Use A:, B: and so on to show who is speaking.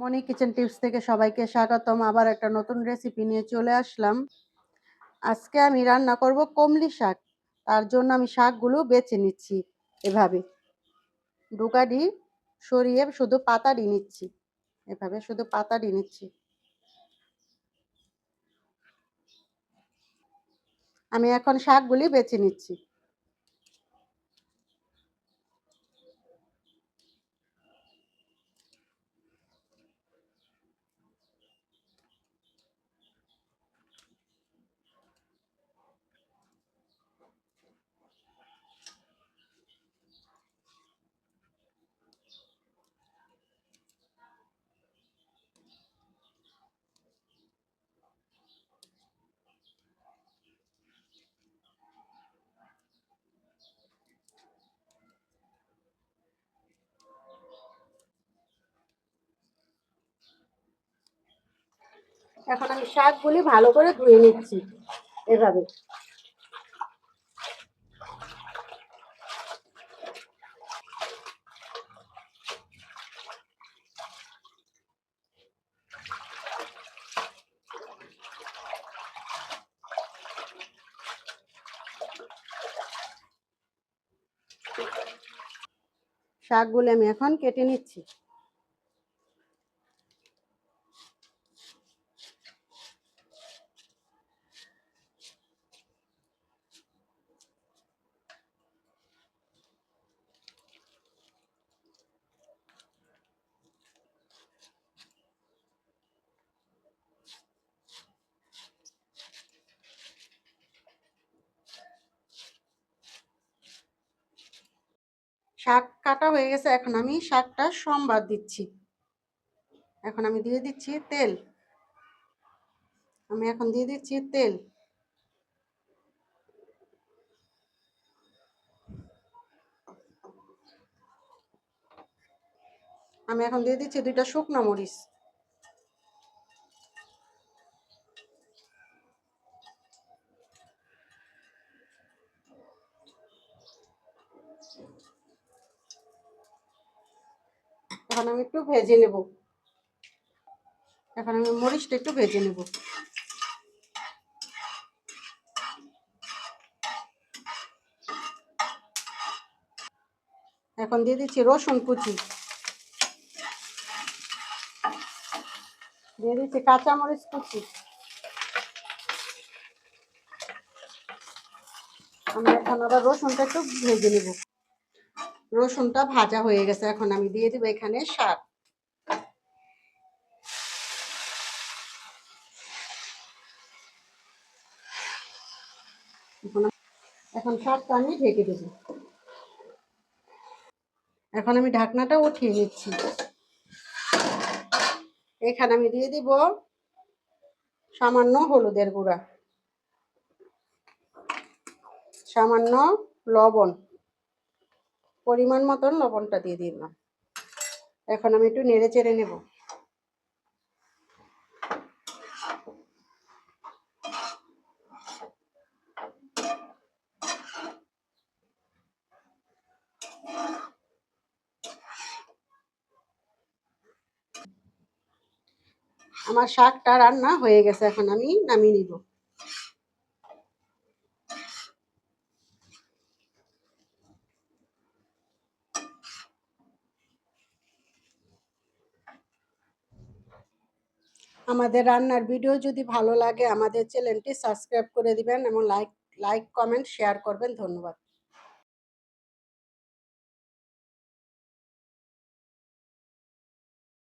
A: মনি kitchen tips থেকে সবাইকে স্বাগতম। আবার একটা নতুন রেসিপি নিয়ে চলে আসলাম। আজকে আমি রান্না করব কমলি শাক। তার জন্য আমি শাকগুলো বেছে নিচ্ছি এভাবে। ডুকাডি সরিয়ে শুধু পাতাটি নিচ্ছি। এভাবে শুধু পাতাটি নিচ্ছি। আমি এখন শাকগুলি বেছে নিচ্ছি। এখন আমি শাকগুলি ভালো করে ধুয়ে নিচ্ছি এভাবে। শাকগুলি আমি এখন কেটে নিচ্ছি। শাক কাটা হয়ে গেছে, এখন আমি শাকটা সম্বাদ দিচ্ছি। এখন আমি দিয়ে দিচ্ছি তেল। এখন দিয়ে দিচ্ছি তেল। আমি এখন দিয়ে দিচ্ছি 2টা শুকনো মরিচ। এখন আমি একটু ভেজে নেব। এখন আমি মরিচটা একটু ভেজে নেব। এখন দিয়ে দিচ্ছি রসুন কুচি, দিয়ে দিচ্ছি কাঁচামরিচ কুচি। আমি এখন আবার রসুনটা একটু ভেজে নেব। রসুনটা ভাজা হয়ে গেছে, এখন আমি দিয়ে দেবো এখানে শাক। এখন শাকটা আমি ঢেকে দেব। এখন আমি ঢাকনাটা উঠিয়ে নিচ্ছি। এখানে আমি দিয়ে দিব সামান্য হলুদের গুঁড়া, সামান্য লবণ, পরিমাণ মতন লবণটা দিয়ে দিলাম। এখন আমি একটু নেড়ে চেড়ে নেব। আমার শাকটা রান্না হয়ে গেছে, এখন আমি নামিয়ে নিব। আমাদের রান্নার ভিডিও যদি ভালো লাগে আমাদের চ্যানেলটি সাবস্ক্রাইব করে দিবেন এবং লাইক কমেন্ট শেয়ার করবেন। ধন্যবাদ।